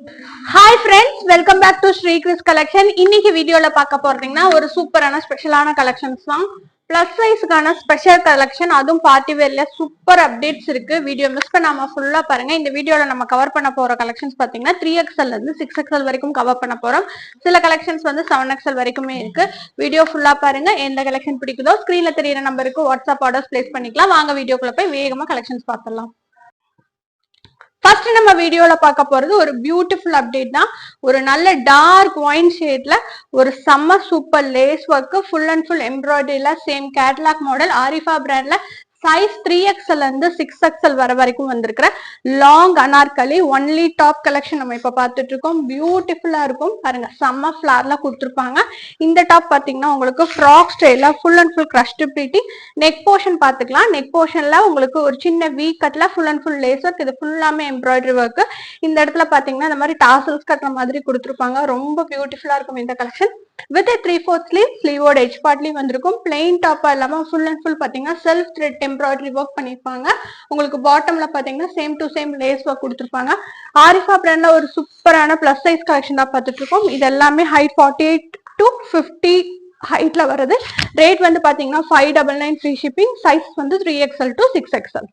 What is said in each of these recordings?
Hi friends, welcome back to Sri Chris collection. இன்னைக்கு வீடியோல பார்க்க போறீங்கன்னா ஒரு சூப்பரான ஸ்பெஷலான கலெக்ஷன்ஸ் தான். பிளஸ் சைஸ்க்கான ஸ்பெஷல் கலெக்ஷன், அதுவும் பார்ட்டி வேர்ல சூப்பர் அப்டேட்ஸ் இருக்கு. வீடியோ மிஸ் பண்ணாம ஃபுல்லா பாருங்க. இந்த வீடியோல நம்ம கவர் பண்ண போற கலெக்ஷன்ஸ் பாத்தீங்கன்னா 3XL இருந்து 6XL வரைக்கும் கவர் பண்ண போறோம். சில கலெக்ஷன்ஸ் வந்து 7XL வரைக்குமே இருக்கு. வீடியோ ஃபுல்லா பாருங்க. எந்த கலெக்ஷன் பிடிக்குதோ ஸ்கிரீன்ல தெரியுற நம்பருக்கு வாட்ஸ்அப் ஆர்டர்ஸ் பிளேஸ் பண்ணிக்கலாம். வாங்க வீடியோக்குள்ள போய் வேகமா கலெக்ஷன்ஸ் பார்த்துடலாம். ஃபர்ஸ்ட் நம்ம வீடியோல பார்க்க போறது ஒரு பியூட்டிஃபுல் அப்டேட் தான். ஒரு நல்ல டார்க் ஒயின் ஷேட்ல ஒரு செம்ம super lace work, full and ஃபுல் எம்ப்ராய்டரியில சேம் கேட்லாக் மாடல் ஆரிஃபா பிராண்ட்ல சைஸ் 3XL இருந்து 6XL வர வரைக்கும் வந்திருக்கிற long anarkali only top collection நம்ம இப்ப பார்த்துட்டு இருக்கோம். பியூட்டிஃபுல்லா இருக்கும் பாருங்க, செம்ம ஃபிளார்ல கொடுத்துருப்பாங்க. இந்த டாப் பாத்தீங்கன்னா உங்களுக்கு ஃப்ராக் ஸ்டைல full and full crushed pretty. Neck portion பாத்துக்கலாம். நெக் போர்ஷன்ல உங்களுக்கு ஒரு சின்ன வீ கட்ல full and full lace work, இது ஃபுல்லாமே எம்ப்ராய்டரி ஒர்க். இந்த இடத்துல பாத்தீங்கன்னா இந்த மாதிரி டாசல்ஸ் கட்டுற மாதிரி கொடுத்துருப்பாங்க. ரொம்ப பியூட்டிஃபுல்லா இருக்கும் இந்த கலெக்ஷன். வித் 3/4 ஸ்லீவ், ஸ்லீவோட எட்ஜ் பார்ட்லயும் வந்திருக்கும். பிளெயின் டாப்பா இல்லாம ஃபுல் அண்ட் ஃபுல் பாத்தீங்கன்னா செல்ஃப் த்ரெட் எம்ப்ராய்டரி ஒர்க் பண்ணிருப்பாங்க. உங்களுக்கு பாட்டம்ல பாத்தீங்கன்னா same to same lace work கொடுத்துருப்பாங்க. ஆரிஃபா பிராண்ட்ல ஒரு சூப்பரான பிளஸ் சைஸ் கலெக்ஷன் தான் பார்த்துட்டு இருக்கோம். இது எல்லாமே ஹைட் 48 to 50 ஹைட்ல வருது. ரேட் வந்து பாத்தீங்கன்னா 599 ஃப்ரீ ஷிப்பிங். சைஸ் வந்து 3XL to 6XL.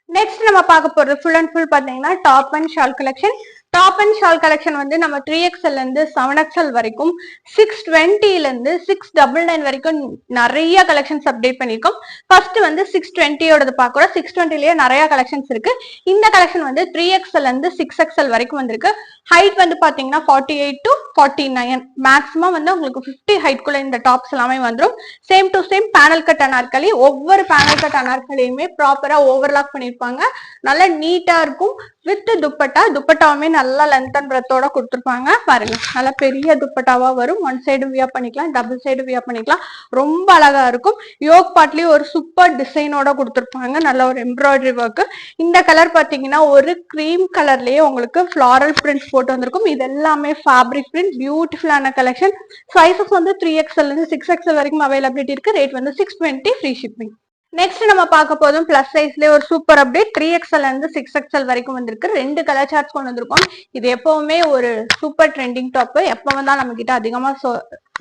நெக்ஸ்ட் நம்ம பார்க்க போறது ஃபுல் அண்ட் ஃபுல் பாத்தீங்கன்னா top and shawl collection. Top and shawl collection வந்து நம்ம 3XL இருந்து 7XL வரைக்கும் 620 இருந்து 699 வரைக்கும் நிறைய கலெக்ஷன்ஸ் அப்டேட் பண்ணிருக்கோம். ஃபர்ஸ்ட் வந்து 620 பாக்குறோம். 620லயே நிறைய கலெக்ஷன்ஸ் இருக்கு. இந்த கலெக்ஷன் வந்து 3XL இருந்து 6XL வரைக்கும் வந்திருக்கு. ஹைட் வந்து பாத்தீங்கன்னா 48 to 49, மேக்ஸிமம் வந்து உங்களுக்கு 50 ஹைட்குள்ள இந்த டாப்ஸ் எல்லாமே வந்துடும். Same to same panel cut Anarkali. ஒவ்வொரு பேனல் கட் அனார்கலியுமே ப்ராப்பரா ஓவர்லாக் பண்ணிருப்பாங்க. நல்லா நீட்டா இருக்கும். வித் துப்பட்டா, துப்பட்டாவுமே நல்லா லென்த் அண்ட் பிரெத்தோட கொடுத்துருப்பாங்க. பாருங்க, நல்லா பெரிய துப்பட்டாவா வரும். ஒன் சைடு வியா பண்ணிக்கலாம், டபுள் சைடு வியா பண்ணிக்கலாம். ரொம்ப அழகா இருக்கும். யோக் பார்ட்லயும் ஒரு சூப்பர் டிசைனோட கொடுத்துருப்பாங்க. நல்ல ஒரு எம்ப்ராய்டரி ஒர்க். இந்த கலர் பாத்தீங்கன்னா ஒரு கிரீம் கலர்லயே உங்களுக்கு ஃபிளாரல் பிரிண்ட்ஸ் போட்டு வந்திருக்கும். இது எல்லாமே ஃபேப்ரிக் பிரிண்ட். பியூட்டிஃபுல்லான கலெக்ஷன். சைசஸ் வந்து 3XL இருந்து 6XL வரைக்கும் அவைலபிலிட்டி இருக்கு. ரேட் வந்து 620 ஃப்ரீ ஷிப்பிங். நெக்ஸ்ட் நம்ம பார்க்க போதும் பிளஸ் சைஸ்ல ஒரு சூப்பர் அப்டேட். 3XL இருந்து 6XL வரைக்கும் வந்திருக்கு. ரெண்டு கலர் சார்ட்ஸ் கொண்டு வந்திருக்கோம். இது எப்பவுமே ஒரு சூப்பர் ட்ரெண்டிங் டாப். எப்ப வந்தா நம்ம கிட்ட அதிகமா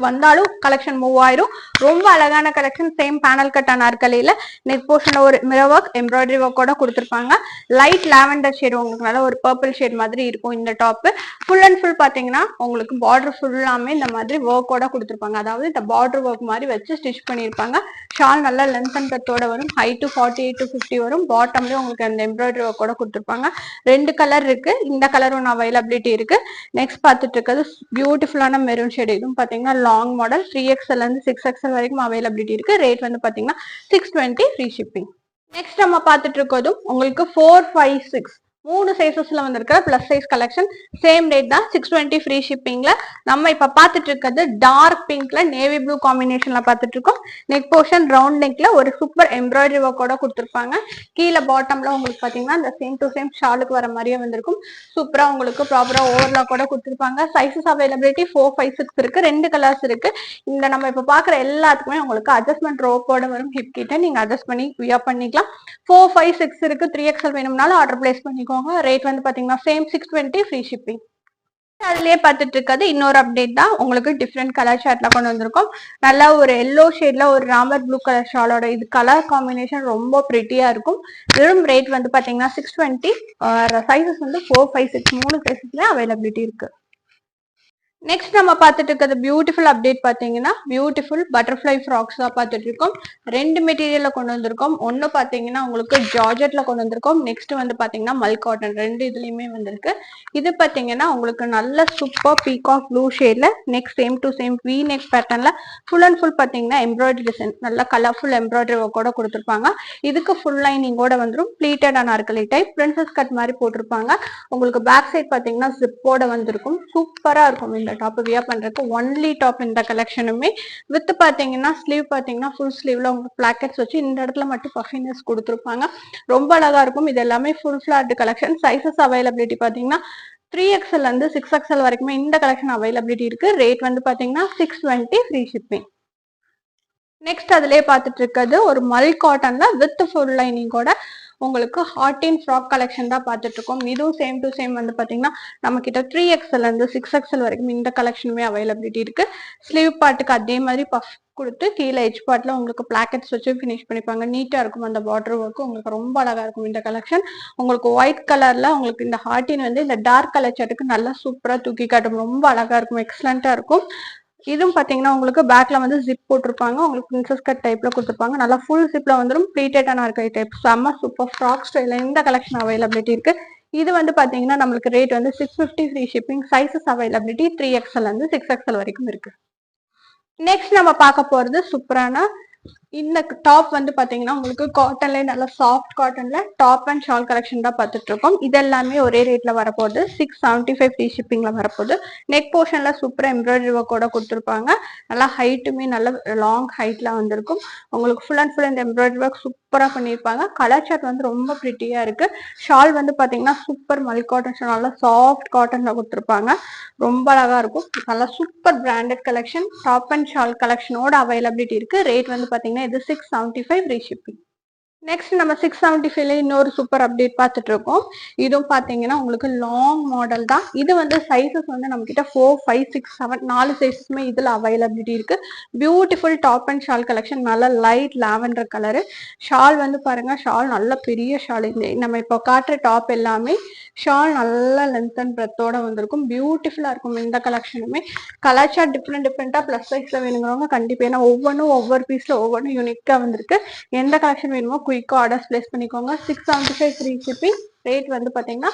வந்தாலும் கலெக்ஷன் மூவ் ஆயிரும். ரொம்ப அழகான கலெக்ஷன். சேம் பேனல் கட் அனார்கலியில நெக் போர்ஷன்ல ஒரு மிரர் ஒர்க், எம்ப்ராய்டரி ஒர்க்கோட கொடுத்துருப்பாங்க. லைட் லாவெண்டர் ஷேட், உங்களுக்கு நல்ல ஒரு பர்பிள் ஷேட் மாதிரி இருக்கும் இந்த டாப். ஃபுல் அண்ட் ஃபுல் பாத்தீங்கன்னா உங்களுக்கு பார்டர் ஃபுல்லாமே இந்த மாதிரி ஒர்க்கோட கொடுத்துருப்பாங்க. அதாவது இந்த பார்டர் ஒர்க் மாதிரி வச்சு ஸ்டிச் பண்ணிருப்பாங்க. ஷால் நல்லா லென்த் அண்ட் கட்டோட வரும். ஹைட் 48 to 50 வரும். பாட்டம்லயும் உங்களுக்கு அந்த எம்ப்ராய்டரி ஒர்க்கோட கொடுத்துருப்பாங்க. ரெண்டு கலர் இருக்கு. இந்த கலர் ஒன்று அவைலபிலிட்டி இருக்கு. நெக்ஸ்ட் பார்த்துட்டு இருக்கிறது பியூட்டிஃபுல்லான மெரூன் ஷேட். இதுவும் பாத்தீங்கன்னா லாங் மாடல். 3XL இருந்து 6XL வரைக்கும் அவைலபிலிட்டி இருக்கு. ரேட் வந்து பாத்தீங்கன்னா 620 ஃப்ரீ ஷிப்பிங். நெக்ஸ்ட் நம்ம பார்த்துட்டு இருக்கிறதும் உங்களுக்கு 4, 5, 6 மூணு சைசஸ்ல வந்திருக்கிற plus size collection. Same rate தான், 620 ஃப்ரீ ஷிப்பிங்ல. நம்ம இப்ப பார்த்துட்டு இருக்கிறது டார்க் பிங்க்ல நேவி ப்ளூ காம்பினேஷன்ல பார்த்துட்டு இருக்கோம். நெக் போர்ஷன் ரவுண்ட் நெக்ல ஒரு சூப்பர் எம்ப்ராய்டரி ஒர்க்கோட கொடுத்துருப்பாங்க. கீழே பாட்டம்ல உங்களுக்கு பாத்தீங்கன்னா இந்த சேம் டு சேம் ஷாலுக்கு வர மாதிரியே வந்திருக்கும். சூப்பரா உங்களுக்கு ப்ராப்பரா ஓவர்லாக்கோட கொடுத்துருப்பாங்க. சைசஸ் அவைலபிலிட்டி 4, 5, 6 இருக்கு. ரெண்டு கலர்ஸ் இருக்கு. இந்த நம்ம இப்ப பாக்குற எல்லாத்துக்குமே உங்களுக்கு அட்ஜஸ்ட்மெண்ட் ரோப்போட வரும். ஹிப் கிட்ட நீங்க அட்ஜஸ்ட் பண்ணி வியா பண்ணிக்கலாம். 4, 5, 6 இருக்கு. 3XL வேணும்னாலும் ஆர்டர் பிளேஸ் பண்ணிக்கோங்க. ரேட் வந்து பாத்தீங்கன்னா சேம் 620 ஃப்ரீ ஷிப்பிங். அதுலயே பார்த்துட்டு இருக்கிறது இன்னொரு அப்டேட் தான். உங்களுக்கு டிஃப்ரெண்ட் கலர் ஷார்ட்ல கொண்டு வந்திருக்கோம். நல்லா ஒரு எல்லோ ஷேட்ல ஒரு ராமர் ப்ளூ கலர் ஷாலோட இது கலர் காம்பினேஷன் ரொம்ப பிரிட்டியா இருக்கும். வெறும் ரேட் வந்து பாத்தீங்கன்னா 620. சைசஸ் வந்து 4, 5, 6 மூணு சைசஸ்ல அவைலபிலிட்டி இருக்கு. நெக்ஸ்ட் நம்ம பார்த்துட்டு இருக்கிறது பியூட்டிஃபுல் அப்டேட் பாத்தீங்கன்னா பியூட்டிஃபுல் பட்டர்ஃபிளை ஃப்ராக்ஸ் தான் பார்த்துட்டு இருக்கோம். ரெண்டு மெட்டீரியல்ல கொண்டு வந்திருக்கோம். ஒன்னு பாத்தீங்கன்னா உங்களுக்கு ஜார்ஜெட்ல கொண்டு வந்திருக்கோம். நெக்ஸ்ட் வந்து பாத்தீங்கன்னா மல் காட்டன். ரெண்டு இதுலயுமே வந்திருக்கு. இது பாத்தீங்கன்னா உங்களுக்கு நல்ல சூப்பர் பீகாக் ப்ளூ ஷேட்ல neck same to same V neck பேட்டர்ன்ல ஃபுல் அண்ட் ஃபுல் பாத்தீங்கன்னா எம்ப்ராய்டரி டிசைன் நல்ல கலர்ஃபுல் எம்ப்ராய்டரி ஒர்க்கோட கொடுத்துருப்பாங்க. இதுக்கு ஃபுல் லைனிங்கோட வந்துடும். Pleated anarkali type princess cut மாதிரி போட்டிருப்பாங்க. உங்களுக்கு பேக் சைட் பாத்தீங்கன்னா ஜிப்போட வந்திருக்கும். சூப்பரா இருக்கும் இந்த டாப் வியா பண்றதுக்கு. ஒன்லி டாப் இந்த கலெக்ஷனுமே. வித் பாத்தீங்கன்னா ஸ்லீவ் பாத்தீங்கன்னா ஃபுல் ஸ்லீவ்ல உங்களுக்கு பிளாக்கெட்ஸ் வச்சு இந்த இடத்துல மட்டும் பஃபினஸ் கொடுத்துருப்பாங்க. ரொம்ப அழகா இருக்கும். இது எல்லாமே full flat collection. Sizes availability பாத்தீங்கன்னா 3XL இருந்து 6XL வரைக்குமே இந்த கலெக்ஷன் அவைலபிலிட்டி இருக்கு. ரேட் வந்து பாத்தீங்கன்னா 620 ஃப்ரீ ஷிப்பிங். நெக்ஸ்ட் அதுலயே பார்த்துட்டு இருக்கிறது ஒரு மல் காட்டன்ல வித் ஃபுல் லைனிங்கோட உங்களுக்கு ஹார்டின் ஃப்ராக் கலெக்ஷன் தான் பார்த்துட்டு இருக்கோம். இதுவும் சேம் டு சேம் வந்து பாத்தீங்கன்னா நம்ம கிட்ட 3XL இருந்து 6XL வரைக்கும் இந்த கலெக்ஷனுமே அவைலபிலிட்டி இருக்கு. ஸ்லீவ் பார்ட்டுக்கு அதே மாதிரி பஃப் கொடுத்து கீழே எஜ் பார்ட்ல உங்களுக்கு பிளாக்கெட்ஸ் வச்சு ஃபினிஷ் பண்ணிப்பாங்க. நீட்டா இருக்கும் அந்த பார்டர் ஒர்க், உங்களுக்கு ரொம்ப அழகா இருக்கும் இந்த கலெக்ஷன். உங்களுக்கு ஒயிட் கலர்ல உங்களுக்கு இந்த ஹார்டின் வந்து இந்த டார்க் கலர் சார்ட்டுக்கு நல்லா சூப்பரா தூக்கி காட்டும். ரொம்ப அழகா இருக்கும், எக்ஸலண்டா இருக்கும். இதுவும் பாத்தீங்கன்னா உங்களுக்கு பேக்ல வந்து ஜிப் போட்டிருப்பாங்க. உங்களுக்கு பிரின்சஸ் கட் டைப்ல கொடுத்துருப்பாங்க. நல்லா ஃபுல் ஜிப்ல வந்துடும். ப்ளீட்டட் ஆர்கை டைப் செம்ம சூப்பர் ஃப்ராக் ஸ்டைல இந்த கலெக்ஷன் அவைலபிலிட்டி இருக்கு. இது வந்து பாத்தீங்கன்னா நம்மளுக்கு ரேட் வந்து 650 free shipping. Sizes availability 3XL இருந்து 6XL வரைக்கும் இருக்கு. நெக்ஸ்ட் நம்ம பார்க்க போறது சூப்பரான இந்த டாப் வந்து பாத்தீங்கன்னா உங்களுக்கு காட்டன்ல நல்ல சாஃப்ட் காட்டன்ல டாப் அண்ட் ஷால் கலெக்ஷன் தான் பார்த்துட்டு இருக்கோம். இது எல்லாமே ஒரே ரேட்ல வரப்போகுது. 675 ஃப்ரீ ஷிப்பிங்ல வரப்போகுது. நெக் போர்ஷன்ல சூப்பரா எம்ப்ராய்டரி ஒர்க்கோட கொடுத்துருப்பாங்க. நல்லா ஹைட்டுமே நல்ல லாங் ஹைட்ல வந்திருக்கும். உங்களுக்கு ஃபுல் அண்ட் ஃபுல் இந்த எம்ப்ராய்டரி ஒர்க் சூப்பரா பண்ணியிருப்பாங்க. கலர் சார்ட் வந்து ரொம்ப பிரிட்டியா இருக்கு. ஷால் வந்து பாத்தீங்கன்னா சூப்பர் மல் காட்டன் ஷால், நல்லா சாஃப்ட் காட்டன்ல கொடுத்துருப்பாங்க. ரொம்ப அழகா இருக்கும். நல்லா super branded collection. Top and shawl கலெக்ஷனோட அவைலபிலிட்டி இருக்கு. ரேட் வந்து பாத்தீங்கன்னா இது 675 ஃப்ரீ ஷிப்பிங். நெக்ஸ்ட் நம்ம 675ல இன்னொரு சூப்பர் அப்டேட் பார்த்துட்டு இருக்கோம். இதுவும் பாத்தீங்கன்னா உங்களுக்கு லாங் மாடல் தான். இது வந்து சைசஸ் வந்து நம்ம கிட்ட 4, 5, 6, 7 4 சைஸஸ்மே இதுல அவைலபிலிட்டி இருக்கு. Beautiful top and shawl collection. நல்ல லைட் லாவெண்டர் கலரு. ஷால் வந்து பாருங்க, ஷால் நல்ல பெரிய ஷால். இந்த நம்ம இப்போ காட்டுற டாப் எல்லாமே ஷால் நல்ல லென்த் அண்ட் பிரெத்தோட வந்திருக்கும். பியூட்டிஃபுல்லா இருக்கும் இந்த கலெக்ஷனுமே. கலர் சார்ட் டிஃப்ரெண்டா பிளஸ் சைஸ்ல வேணுங்கிறவங்க கண்டிப்பா, ஏன்னா ஒவ்வொன்றும் ஒவ்வொரு பீஸ்ல ஒவ்வொன்றும் யூனிக்கா வந்திருக்கு. எந்த கலெக்ஷன் வேணுமோ குயிக்கா ஆர்டர்ஸ் பிளேஸ் பண்ணிக்கோங்க. 675 ஃப்ரீ ஷிப்பிங். ரேட் வந்து பாத்தீங்கன்னா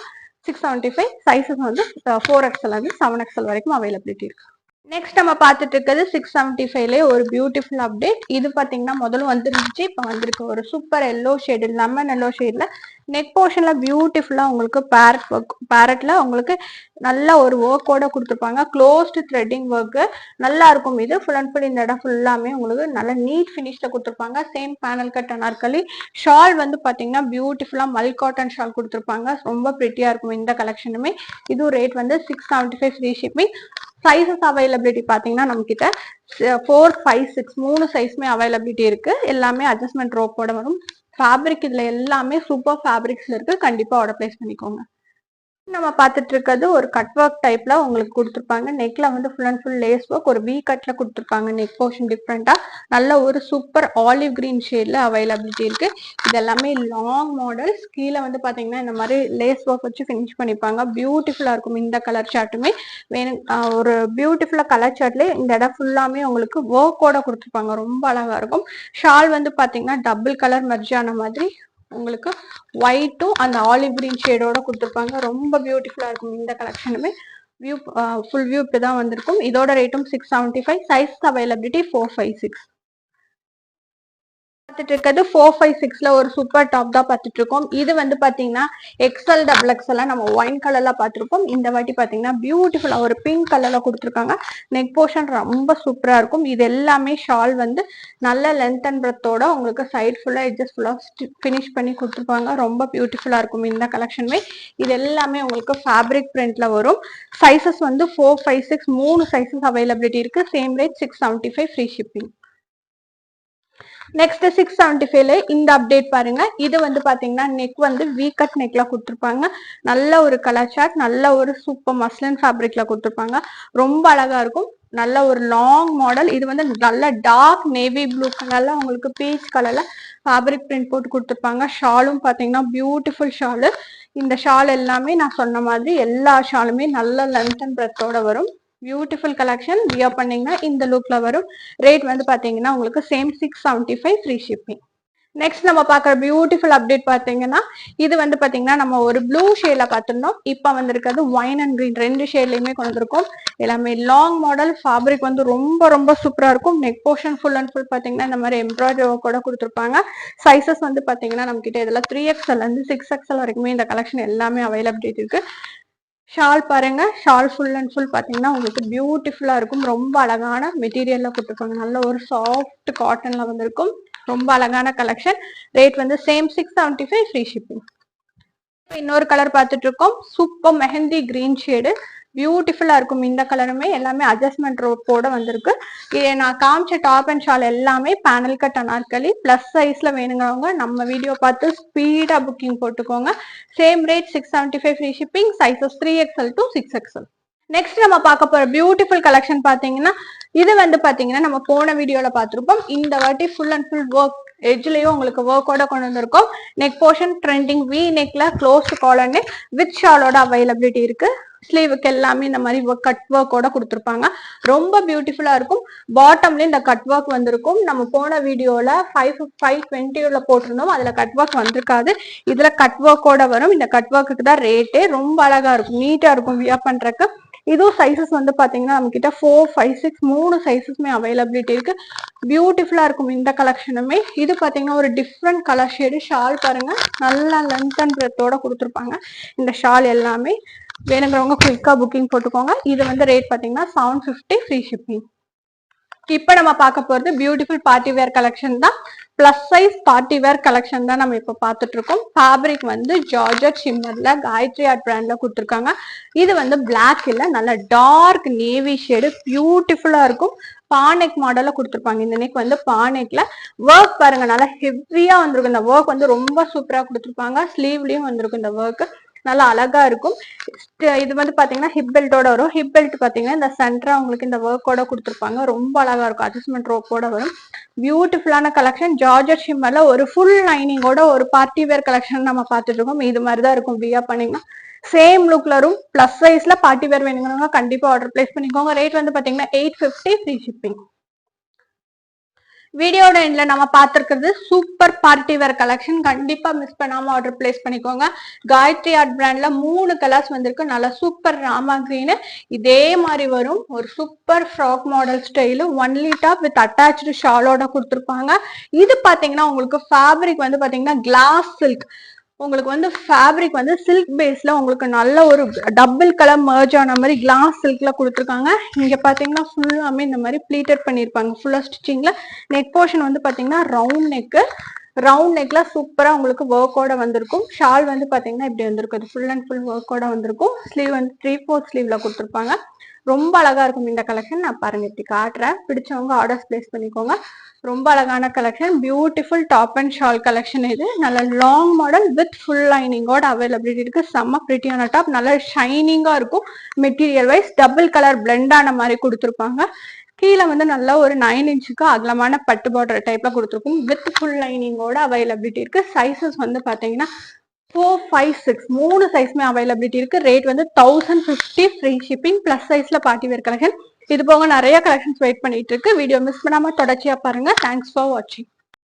675. சைஸஸ் வந்து 4XL இருந்து 7XL வரைக்கும் அவைலபிலிட்டி இருக்கு. நெக்ஸ்ட் நம்ம பார்த்துட்டு இருக்கிறது 675ல ஒரு பியூட்டிஃபுல் அப்டேட். இது பாத்தீங்கன்னா முதல்ல வந்துருந்துச்சு, இப்போ வந்திருக்கு. ஒரு super yellow shade, lemon yellow ஷேட்ல நெக் போர்ஷன்ல பியூட்டிஃபுல்லா உங்களுக்கு பேரட் ஒர்க், பேரட்ல உங்களுக்கு நல்ல ஒரு ஒர்க்கோட கொடுத்துருப்பாங்க. க்ளோஸ்டு த்ரெட்டிங் ஒர்க் நல்லா இருக்கும். இது ஃபுல் அண்ட் ஃபுல் இந்த இடம் ஃபுல்லாமே உங்களுக்கு நல்ல நீட் ஃபினிஷ்ல கொடுத்துருப்பாங்க. Same panel cut anarkali. Shawl வந்து பாத்தீங்கன்னா பியூட்டிஃபுல்லா மல் காட்டன் ஷால் கொடுத்துருப்பாங்க. ரொம்ப பிரிட்டியா இருக்கும் இந்த கலெக்ஷனுமே. இது ரேட் வந்து 675 ஃப்ரீ ஷிப்பிங். சைசஸ் அவைலபிலிட்டி பாத்தீங்கன்னா நம்ம கிட்ட 4, 5, 6 3 சைஸ்மே அவைலபிலிட்டி இருக்கு. எல்லாமே அட்ஜஸ்ட்மெண்ட் ரோப்போட வரும். ஃபேப்ரிக் இதுல எல்லாமே சூப்பர் ஃபேப்ரிக்ஸ்ல இருக்கு. கண்டிப்பா ஆர்டர் பிளேஸ் பண்ணிக்கோங்க. நம்ம பார்த்துட்டு இருக்கிறது ஒரு கட் ஒர்க் டைப்ல உங்களுக்கு கொடுத்துருப்பாங்க. நெக்ல வந்து full and full lace work ஒரு வி கட்ல கொடுத்துருப்பாங்க. நெக் போர்ஷன் டிஃப்ரெண்டா நல்ல ஒரு சூப்பர் ஆலிவ் கிரீன் ஷேட்ல அவைலபிலிட்டி இருக்கு. இது எல்லாமே லாங் மாடல்ஸ். கீழே வந்து பாத்தீங்கன்னா இந்த மாதிரி லேஸ் ஒர்க் வச்சு ஃபினிஷ் பண்ணிப்பாங்க. பியூட்டிஃபுல்லா இருக்கும் இந்த கலர் சார்ட்டுமே. வேணும் ஒரு பியூட்டிஃபுல்லா கலர் சார்ட்ல இந்த இடம் ஃபுல்லாமே உங்களுக்கு ஒர்க்கோட கொடுத்துருப்பாங்க. ரொம்ப அழகா இருக்கும். ஷால் வந்து பாத்தீங்கன்னா டபுள் கலர் மெர்ஜ் ஆன மாதிரி உங்களுக்கு ஒயிட்டும் அந்த ஆலிவ் கிரீன் ஷேடோட கொடுத்துருப்பாங்க. ரொம்ப பியூட்டிஃபுல்லா இருக்கும் இந்த கலெக்ஷனுமே. வியூ ஃபுல் வியூ இப்படிதான் வந்திருக்கும். இதோட ரேட்டும் 675. Size availability 4, 5, 6. பார்த்துட்டு இருக்கிறது 4, 5, 6ல ஒரு சூப்பர் டாப் தான் பார்த்துட்டு இருக்கோம். இது வந்து பாத்தீங்கன்னா XL, XXL நம்ம ஒயின் கலர்ல பார்த்திருப்போம். இந்த வாட்டி பாத்தீங்கன்னா பியூட்டிஃபுல்லா ஒரு பிங்க் கலர்ல கொடுத்துருக்காங்க. நெக் போர்ஷன் ரொம்ப சூப்பரா இருக்கும். இது எல்லாமே ஷால் வந்து நல்ல லென்த் அண்ட் பிரெத்தோட உங்களுக்கு சைட் ஃபுல்லா எட்ஜஸ் ஃபுல்லா ஃபினிஷ் பண்ணி கொடுத்துருப்பாங்க. ரொம்ப பியூட்டிஃபுல்லா இருக்கும் இந்த கலெக்ஷனுமே. இது எல்லாமே உங்களுக்கு ஃபேப்ரிக் பிரிண்ட்ல வரும். சைசஸ் வந்து 4, 5, 6 3 சைசஸ் அவைலபிலிட்டி இருக்கு. Same rate 675 free shipping. Next 675ல இந்த அப்டேட் பாருங்க. இது வந்து பாத்தீங்கன்னா நெக் வந்து வி கட் நெக்ல கொடுத்துருப்பாங்க. நல்ல ஒரு கலர் சார்ட், நல்ல ஒரு சூப்பர் மஸ்லின் ஃபேப்ரிக்ல கொடுத்துருப்பாங்க. ரொம்ப அழகா இருக்கும். நல்ல ஒரு லாங் மாடல். இது வந்து நல்ல டார்க் நேவி ப்ளூ கலர்ல உங்களுக்கு பீச் கலர்ல ஃபேப்ரிக் பிரிண்ட் போட்டு கொடுத்துருப்பாங்க. ஷாலும் பாத்தீங்கன்னா பியூட்டிஃபுல் ஷாலு. இந்த ஷால் எல்லாமே நான் சொன்ன மாதிரி எல்லா ஷாலுமே நல்ல லென்த் அண்ட் பிரெத்தோட வரும். Beautiful collection. வியர் பண்ணீங்கன்னா இந்த லுக்ல வரும். ரேட் வந்து பாத்தீங்கன்னா உங்களுக்கு சேம் 675 ஃப்ரீ ஷிப்பிங். நெக்ஸ்ட் நம்ம பார்க்குற பியூட்டிஃபுல் அப்டேட் பாத்தீங்கன்னா இது வந்து பாத்தீங்கன்னா நம்ம ஒரு ப்ளூ ஷேட்ல பார்த்திருந்தோம். இப்போ வந்திருக்கிறது ஒயின் அண்ட் கிரீன் ரெண்டு ஷேட்லயுமே கொண்டு வந்திருக்கோம். எல்லாமே லாங் மாடல். ஃபேப்ரிக் வந்து ரொம்ப ரொம்ப சூப்பரா இருக்கும். Neck portion full and full பாத்தீங்கன்னா இந்த மாதிரி எம்ப்ராய்டரி ஒர்க்கோட கொடுத்துருப்பாங்க. சைசஸ் வந்து பாத்தீங்கன்னா நம்ம கிட்ட இதுல 3XL இருந்து 6XL வரைக்குமே இந்த கலெக்ஷன் எல்லாமே அவைலபிலிட்டி இருக்கு. ஷால் பாருங்க. ஷால் ஃபுல் அண்ட் ஃபுல் பாத்தீங்கன்னா உங்களுக்கு பியூட்டிஃபுல்லா இருக்கும். ரொம்ப அழகான மெட்டீரியல்ல கொடுத்துருப்பாங்க. நல்ல ஒரு சாஃப்ட் காட்டன்ல வந்திருக்கும். ரொம்ப அழகான கலெக்ஷன். ரேட் வந்து சேம் 675 ஃப்ரீ ஷிப்பிங். இன்னொரு கலர் பார்த்துட்டு இருக்கோம். Super mehndi green shade. பியூட்டிஃபுல்லா இருக்கும். இந்த கலருமே எல்லாமே அட்ஜஸ்ட்மெண்ட் ரோப்போட வந்திருக்கு. நான் காமிச்ச டாப் அண்ட் ஷால் எல்லாமே பேனல் கட் அனார்கலி. பிளஸ் சைஸ்ல வேணுங்கிறவங்க நம்ம வீடியோ பார்த்து ஸ்பீடா புக்கிங் போட்டுக்கோங்க. Same rate 675 free shipping. Sizes 3XL to 6XL. Next நம்ம பார்க்க போற பியூட்டிஃபுல் கலெக்ஷன் பாத்தீங்கன்னா இது வந்து பாத்தீங்கன்னா நம்ம போன வீடியோல பார்த்திருப்போம். இந்த வாட்டி ஃபுல் அண்ட் ஃபுல் ஒர்க் எட்ஜ்லயும் உங்களுக்கு ஒர்க்கோட கொண்டு வந்திருக்கோம். நெக் போர்ஷன் ட்ரெண்டிங் வி நெக்ல க்ளோஸ்ட் காலர் நெக் வித் ஷாலோட அவைலபிலிட்டி இருக்கு. ஸ்லீவுக்கு எல்லாமே இந்த மாதிரி கட் ஒர்க்கோட கொடுத்துருப்பாங்க. ரொம்ப பியூட்டிஃபுல்லா இருக்கும். பாட்டம்ல இந்த கட் ஒர்க் வந்திருக்கும். நம்ம போன வீடியோல 520 போட்டிருந்தோம். அதுல கட் ஒர்க் வந்திருக்காது. இதுல கட் ஒர்க்கோட வரும். இந்த கட் ஒர்க்குக்கு தான் ரேட்டே. ரொம்ப அழகா இருக்கும், நீட்டா இருக்கும் வியர் பண்றதுக்கு. இதுவும் சைசஸ் வந்து பாத்தீங்கன்னா நம்ம கிட்ட 4, 5, 6 3 சைசஸ்மே அவைலபிலிட்டி இருக்கு. பியூட்டிஃபுல்லா இருக்கும் இந்த கலெக்ஷனுமே. இது பாத்தீங்கன்னா ஒரு டிஃப்ரெண்ட் கலர் ஷேடு. ஷால் பாருங்க, நல்லா லென்த் அண்ட் பிரெத்தோட கொடுத்துருப்பாங்க. இந்த ஷால் எல்லாமே வேணுங்கிறவங்க குயிக்கா புக்கிங் போட்டுக்கோங்க. இது வந்து ரேட் பாத்தீங்கன்னா 750 ஃப்ரீ ஷிப்பிங். இப்ப நம்ம பார்க்க போறது பியூட்டிஃபுல் பார்ட்டி வேர் கலெக்ஷன் தான். Plus size party wear collection தான் நம்ம இப்ப பார்த்துட்டு இருக்கோம். ஃபேப்ரிக் வந்து ஜார்ஜெட் ஷிம்மர்ல காயத்ரி ஆர்ட் பிராண்ட்ல கொடுத்துருக்காங்க. இது வந்து பிளாக் இல்ல, நல்ல டார்க் நேவி ஷேடு. பியூட்டிஃபுல்லா இருக்கும். பானெக் மாடல்ல கொடுத்துருப்பாங்க. இந்த நெக் வந்து பானெக்ல ஒர்க் பாருங்க, நல்லா ஹெவியா வந்திருக்கும். இந்த ஒர்க் வந்து ரொம்ப சூப்பரா கொடுத்துருப்பாங்க. ஸ்லீவ்லயும் வந்திருக்கும் இந்த ஒர்க், நல்லா அழகா இருக்கும். இது வந்து பாத்தீங்கன்னா ஹிப் பெல்ட்டோட வரும். ஹிப் பெல்ட் பாத்தீங்கன்னா இந்த சென்டரா உங்களுக்கு இந்த ஒர்க்கோட கொடுத்துருப்பாங்க. ரொம்ப அழகா இருக்கும். அட்ஜஸ்ட்மெண்ட் ரோப்போட வரும். பியூட்டிஃபுல்லான கலெக்ஷன். ஜார்ஜெட் ஷிம்மர்ல ஒரு ஃபுல் லைனிங்கோட ஒரு பார்ட்டி வேர் கலெக்ஷன் நம்ம பார்த்துட்டு இருக்கோம். இது மாதிரிதான் இருக்கும் வியர் பண்ணீங்கன்னா. சேம் லுக்ல வரும். பிளஸ் சைஸ்ல பார்ட்டி வேர் வேணுங்கிறவங்க கண்டிப்பா ஆர்டர் பிளேஸ் பண்ணிக்கோங்க. ரேட் வந்து பாத்தீங்கன்னா 850 ஃப்ரீ ஷிப்பிங். வீடியோட எண்ட்ல நம்ம பார்த்திருக்கிறது சூப்பர் பார்ட்டி வேர் கலெக்ஷன். கண்டிப்பா மிஸ் பண்ணாம ஆர்டர் பிளேஸ் பண்ணிக்கோங்க. காயத்ரி ஆர்ட் பிராண்ட்ல 3 கலர்ஸ் வந்திருக்கு. நல்லா சூப்பர் ராமா கிரீன். இதே மாதிரி வரும் ஒரு super frock model style. Only top with attach ஷாலோட கொடுத்துருப்பாங்க. இது பாத்தீங்கன்னா உங்களுக்கு ஃபேப்ரிக் வந்து பாத்தீங்கன்னா கிளாஸ் சில்க். உங்களுக்கு வந்து ஃபேப்ரிக் வந்து சில்க் பேஸ்ல உங்களுக்கு நல்ல ஒரு டபுள் கலர் மர்ஜ் ஆன மாதிரி கிளாஸ் சில்க்ல கொடுத்துருக்காங்க. இங்க பாத்தீங்கன்னா ஃபுல்லாமே இந்த மாதிரி ப்ளீட்டட் பண்ணிருப்பாங்க ஃபுல்லா ஸ்டிச்சிங்ல. நெக் போர்ஷன் வந்து பாத்தீங்கன்னா ரவுண்ட் நெக்ல சூப்பரா உங்களுக்கு ஒர்க்கோட வந்திருக்கும். ஷால் வந்து பாத்தீங்கன்னா இப்படி வந்திருக்கும். ஃபுல் அண்ட் ஃபுல் ஒர்க்கோட வந்திருக்கும். ஸ்லீவ் வந்து 3/4 ஸ்லீவ்ல கொடுத்துருப்பாங்க. ரொம்ப அழகா இருக்கும் இந்த கலெக்ஷன். நான் பாருங்க இப்படி காட்டுறேன். பிடிச்சவங்க ஆர்டர்ஸ் பிளேஸ் பண்ணிக்கோங்க. ரொம்ப அழகான collection. Beautiful top and shawl collection. இது நல்ல லாங் மாடல் வித் ஃபுல் லைனிங்கோட அவைலபிலிட்டி இருக்கு. செம்ம பிரிட்டியான டாப், நல்ல ஷைனிங்கா இருக்கும். Material wise double colour blend ஆன மாதிரி கொடுத்துருப்பாங்க. கீழே வந்து நல்லா ஒரு 9 இன்ச்சுக்கு அகலமான பட்டு பார்டர் டைப்ல கொடுத்துருக்கும். வித் ஃபுல் லைனிங்கோட அவைலபிலிட்டி இருக்கு. சைசஸ் வந்து பாத்தீங்கன்னா 4, 5, 6 3 சைஸ்மே அவைலபிலிட்டி இருக்கு. ரேட் வந்து 1050 ஃப்ரீ ஷிப்பிங். பிளஸ் சைஸ்ல பார்ட்டி வேர் கலெக்ஷன். இது போக நிறைய கலெக்ஷன்ஸ் வெயிட் பண்ணிட்டு இருக்கு. வீடியோ மிஸ் பண்ணாம தொடர்ச்சியா பாருங்க. தேங்க்ஸ் ஃபார் வாட்சிங்.